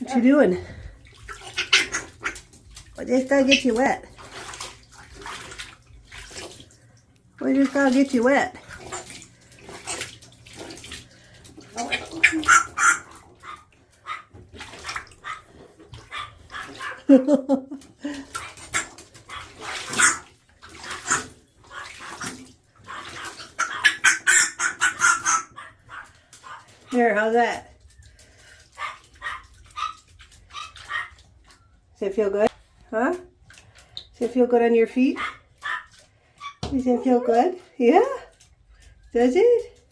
What you doing? I just gotta get you wet. We just gotta get you wet. Here, how's that? Does it feel good? Huh? Does it feel good on your feet? Does it feel good? Yeah? Does it?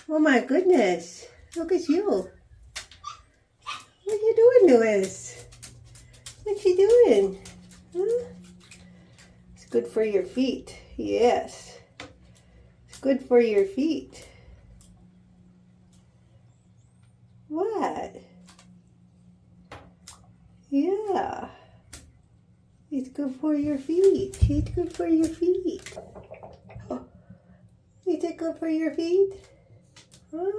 Oh my goodness. Look at you. What you doing, Lewis? What you doing? Huh? It's good for your feet. Yes. It's good for your feet. What? Yeah. It's good for your feet. It's good for your feet. Oh. Is it good for your feet? Huh?